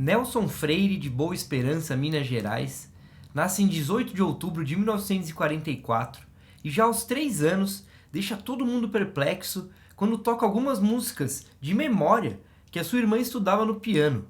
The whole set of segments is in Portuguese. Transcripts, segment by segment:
Nelson Freire, de Boa Esperança, Minas Gerais, nasce em 18 de outubro de 1944 e já aos 3 anos deixa todo mundo perplexo quando toca algumas músicas de memória que a sua irmã estudava no piano.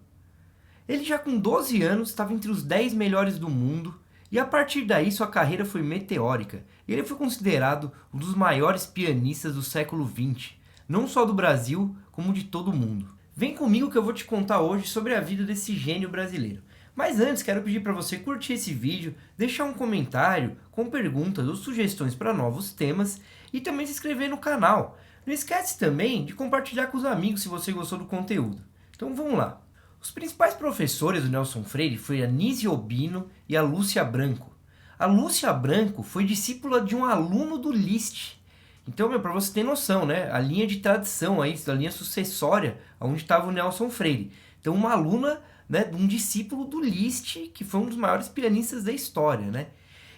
Ele já com 12 anos estava entre os 10 melhores do mundo e a partir daí sua carreira foi meteórica. Ele foi considerado um dos maiores pianistas do século XX, não só do Brasil, como de todo o mundo. Vem comigo que eu vou te contar hoje sobre a vida desse gênio brasileiro. Mas antes, quero pedir para você curtir esse vídeo, deixar um comentário com perguntas ou sugestões para novos temas e também se inscrever no canal. Não esquece também de compartilhar com os amigos se você gostou do conteúdo. Então vamos lá. Os principais professores do Nelson Freire foram a Nise Obino e a Lúcia Branco. A Lúcia Branco foi discípula de um aluno do Liszt. Então, para você ter noção, né? A linha de tradição aí, a linha sucessória, onde estava o Nelson Freire. Então, uma aluna, né, um discípulo do Liszt, que foi um dos maiores pianistas da história, né?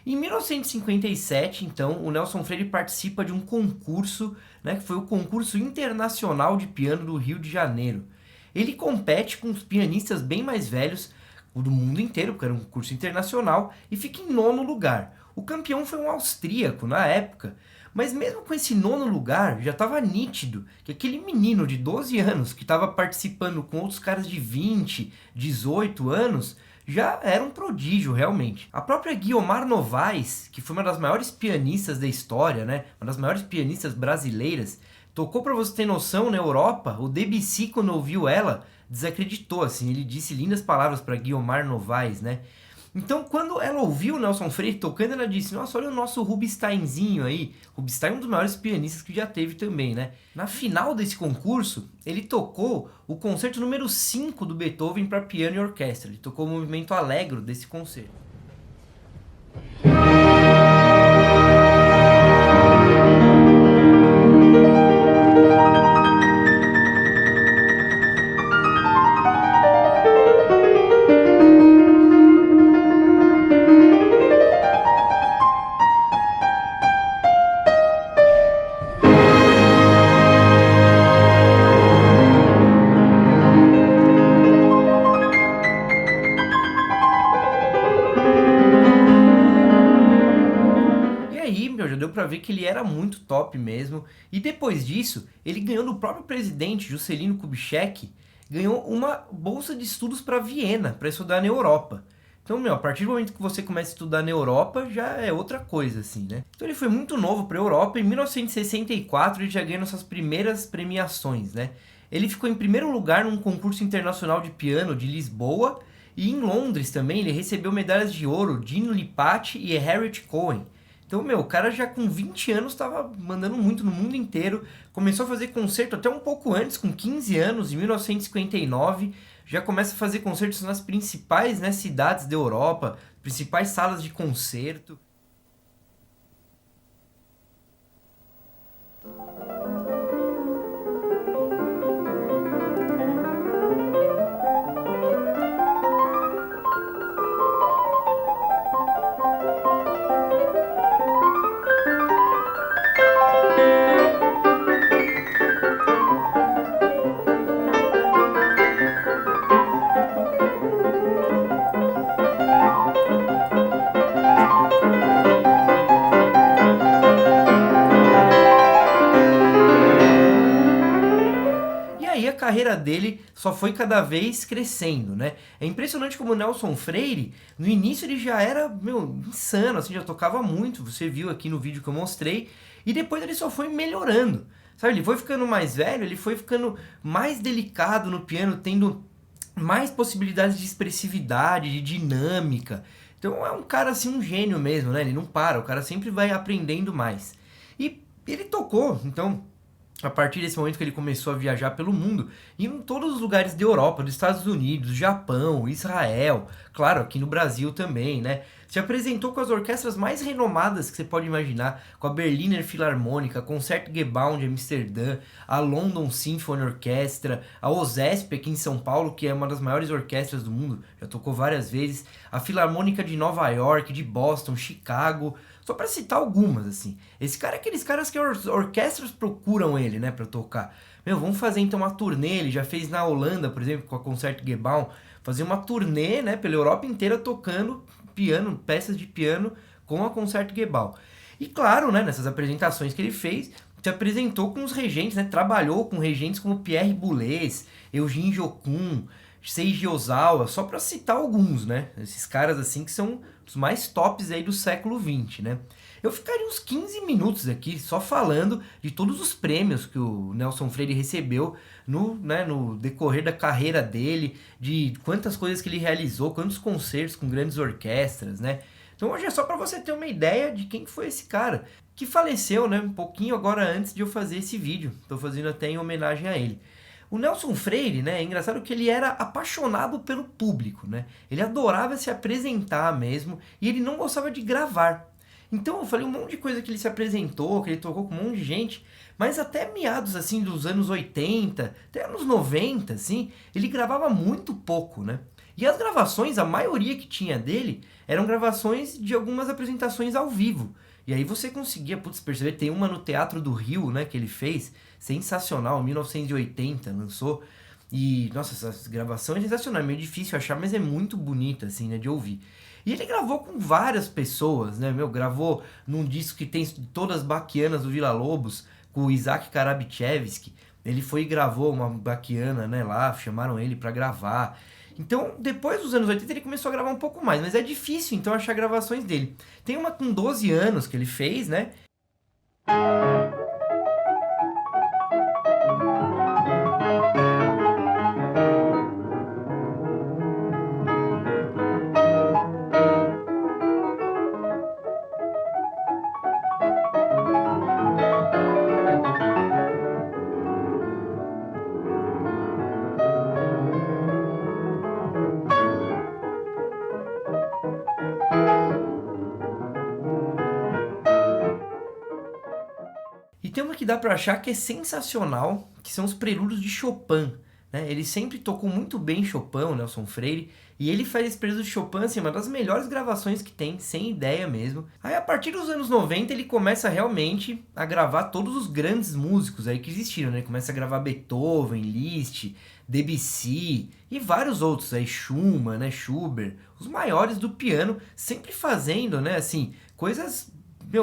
Em 1957, então, o Nelson Freire participa de um concurso, né, que foi o Concurso Internacional de Piano do Rio de Janeiro. Ele compete com os pianistas bem mais velhos do mundo inteiro, porque era um concurso internacional, e fica em 9º lugar. O campeão foi um austríaco na época, mas mesmo com esse 9º lugar, já estava nítido que aquele menino de 12 anos que estava participando com outros caras de 20, 18 anos, já era um prodígio realmente. A própria Guiomar Novaes, que foi uma das maiores pianistas da história, né, uma das maiores pianistas brasileiras, tocou, para você ter noção, na Europa, o Debussy, quando ouviu ela, desacreditou, assim, ele disse lindas palavras para Guiomar Novaes, né? Então, quando ela ouviu o Nelson Freire tocando, ela disse, nossa, olha o nosso Rubinsteinzinho aí. Rubinstein é um dos maiores pianistas que já teve também, né? Na final desse concurso, ele tocou o concerto número 5 do Beethoven para piano e orquestra. Ele tocou o movimento Allegro desse concerto. Já deu pra ver que ele era muito top mesmo. E depois disso, ele ganhou do próprio presidente, Juscelino Kubitschek, ganhou uma bolsa de estudos para Viena, para estudar na Europa. Então, a partir do momento que você começa a estudar na Europa, já é outra coisa, assim, né? Então ele foi muito novo para a Europa. Em 1964, ele já ganhou suas primeiras premiações, né? Ele ficou em primeiro lugar num concurso internacional de piano de Lisboa. E em Londres também, ele recebeu medalhas de ouro, Dino Lipati e Harriet Cohen. Então, o cara já com 20 anos estava mandando muito no mundo inteiro. Começou a fazer concerto até um pouco antes, com 15 anos, em 1959. Já começa a fazer concertos nas principais, né, cidades da Europa, principais salas de concerto. A carreira dele só foi cada vez crescendo, né? É impressionante como o Nelson Freire, no início ele já era, insano, assim, já tocava muito, você viu aqui no vídeo que eu mostrei, e depois ele só foi melhorando, sabe? Ele foi ficando mais velho, ele foi ficando mais delicado no piano, tendo mais possibilidades de expressividade, de dinâmica. Então é um cara assim, um gênio mesmo, né? Ele não para, o cara sempre vai aprendendo mais. E ele tocou, então, a partir desse momento que ele começou a viajar pelo mundo, em todos os lugares da Europa, dos Estados Unidos, Japão, Israel, claro, aqui no Brasil também, né? Se apresentou com as orquestras mais renomadas que você pode imaginar, com a Berliner Philharmonica, a Concertgebouw de Amsterdã, a London Symphony Orchestra, a OSESP aqui em São Paulo, que é uma das maiores orquestras do mundo, já tocou várias vezes, a Filarmônica de Nova York, de Boston, Chicago, só para citar algumas, assim. Esse cara é aqueles caras que as orquestras procuram ele, né, para tocar. Vamos fazer então uma turnê, ele já fez na Holanda, por exemplo, com a Concertgebouw. fazer uma turnê, né, pela Europa inteira tocando piano, peças de piano com a Concertgebouw. E claro, né, nessas apresentações que ele fez, se apresentou com os regentes, né, trabalhou com regentes como Pierre Boulez, Eugene Jokun, Seiji Ozawa, só para citar alguns, né? Esses caras assim que são os mais tops aí do século XX, né? Eu ficaria uns 15 minutos aqui só falando de todos os prêmios que o Nelson Freire recebeu no decorrer da carreira dele, de quantas coisas que ele realizou, quantos concertos com grandes orquestras, né? Então hoje é só para você ter uma ideia de quem foi esse cara, que faleceu, né, um pouquinho agora antes de eu fazer esse vídeo. Estou fazendo até em homenagem a ele. O Nelson Freire, né, é engraçado que ele era apaixonado pelo público, né? Ele adorava se apresentar mesmo e ele não gostava de gravar. Então eu falei um monte de coisa que ele se apresentou, que ele tocou com um monte de gente, mas até meados assim dos anos 80, até anos 90, assim, ele gravava muito pouco, né? E as gravações, a maioria que tinha dele, eram gravações de algumas apresentações ao vivo. E aí você conseguia, perceber, tem uma no Teatro do Rio, né, que ele fez, sensacional, 1980, lançou. E, nossa, essa gravação é sensacional, é meio difícil achar, mas é muito bonita, assim, né, de ouvir. E ele gravou com várias pessoas, né, gravou num disco que tem todas as baquianas do Villa-Lobos, com o Isaac Karabichevsky. Ele foi e gravou uma baquiana, né, lá, chamaram ele pra gravar. Então, depois dos anos 80, ele começou a gravar um pouco mais, mas é difícil, então, achar gravações dele. Tem uma com 12 anos que ele fez, né? E tem uma que dá pra achar que é sensacional, que são os prelúdios de Chopin, né? Ele sempre tocou muito bem Chopin, o Nelson Freire, e ele faz esse prelúdio de Chopin, assim, uma das melhores gravações que tem, sem ideia mesmo. Aí a partir dos anos 90 ele começa realmente a gravar todos os grandes músicos aí que existiram, né? Ele começa a gravar Beethoven, Liszt, Debussy e vários outros aí, Schumann, né, Schubert, os maiores do piano, sempre fazendo, né, assim, coisas,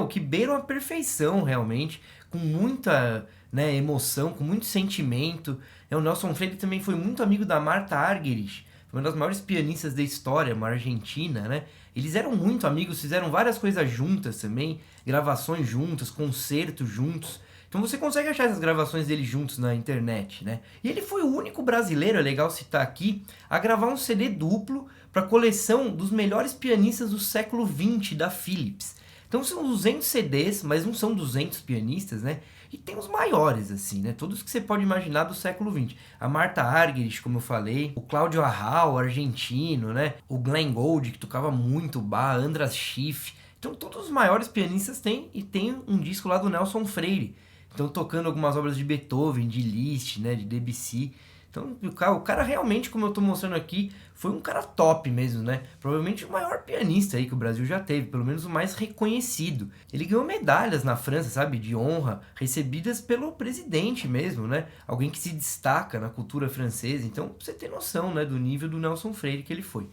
que beiram a perfeição realmente, com muita, né, emoção, com muito sentimento. O Nelson Freire também foi muito amigo da Martha Argerich, uma das maiores pianistas da história, uma argentina, né? Eles eram muito amigos, fizeram várias coisas juntas também, gravações juntas, concertos juntos. Então você consegue achar essas gravações dele juntos na internet, né? E ele foi o único brasileiro, é legal citar aqui, a gravar um CD duplo para a coleção dos melhores pianistas do século XX da Philips. Então são 200 CDs, mas não são 200 pianistas, né? E tem os maiores, assim, né? Todos que você pode imaginar do século XX. A Martha Argerich, como eu falei, o Cláudio Arrau, argentino, né? O Glenn Gould, que tocava muito bar, Andras Schiff. Então todos os maiores pianistas têm, e tem um disco lá do Nelson Freire. Então tocando algumas obras de Beethoven, de Liszt, né? De Debussy. Então o cara realmente, como eu tô mostrando aqui, foi um cara top mesmo, né? Provavelmente o maior pianista aí que o Brasil já teve, pelo menos o mais reconhecido. Ele ganhou medalhas na França, sabe, de honra, recebidas pelo presidente mesmo, né? Alguém que se destaca na cultura francesa. Então, pra você ter noção, né, do nível do Nelson Freire que ele foi.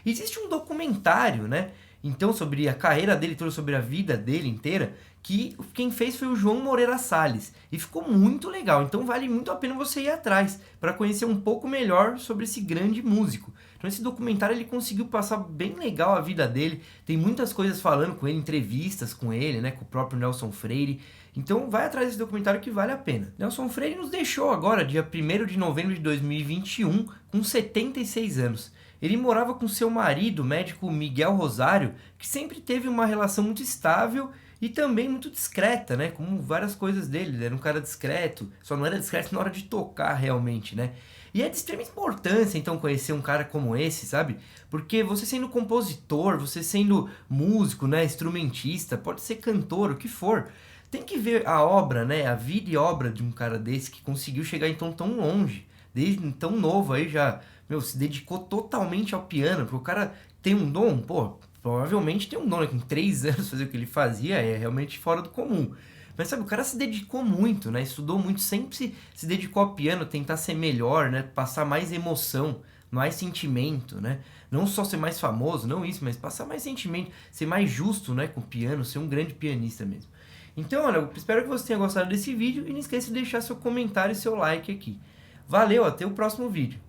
Existe um documentário, né? Então, sobre a carreira dele toda, sobre a vida dele inteira, que quem fez foi o João Moreira Salles. E ficou muito legal, então vale muito a pena você ir atrás, para conhecer um pouco melhor sobre esse grande músico. Então esse documentário ele conseguiu passar bem legal a vida dele, tem muitas coisas falando com ele, entrevistas com ele, né, com o próprio Nelson Freire. Então vai atrás desse documentário que vale a pena. Nelson Freire nos deixou agora, dia 1º de novembro de 2021, com 76 anos. Ele morava com seu marido, o médico Miguel Rosário, que sempre teve uma relação muito estável e também muito discreta, né? Como várias coisas dele, ele era um cara discreto, só não era discreto na hora de tocar realmente, né? E é de extrema importância, então, conhecer um cara como esse, sabe? Porque você sendo compositor, você sendo músico, né, instrumentista, pode ser cantor, o que for, tem que ver a obra, né, a vida e obra de um cara desse que conseguiu chegar então tão longe, desde tão novo aí já, se dedicou totalmente ao piano, porque o cara tem um dom, provavelmente tem um dom, né? Com 3 anos fazer o que ele fazia é realmente fora do comum. Mas sabe, o cara se dedicou muito, né? Estudou muito, sempre se dedicou ao piano, tentar ser melhor, né? Passar mais emoção mais sentimento, né? Não só ser mais famoso, não isso, mas passar mais sentimento, ser mais justo, né, com o piano, ser um grande pianista mesmo. Então, olha, eu espero que você tenha gostado desse vídeo e não esqueça de deixar seu comentário e seu like aqui. Valeu, até o próximo vídeo.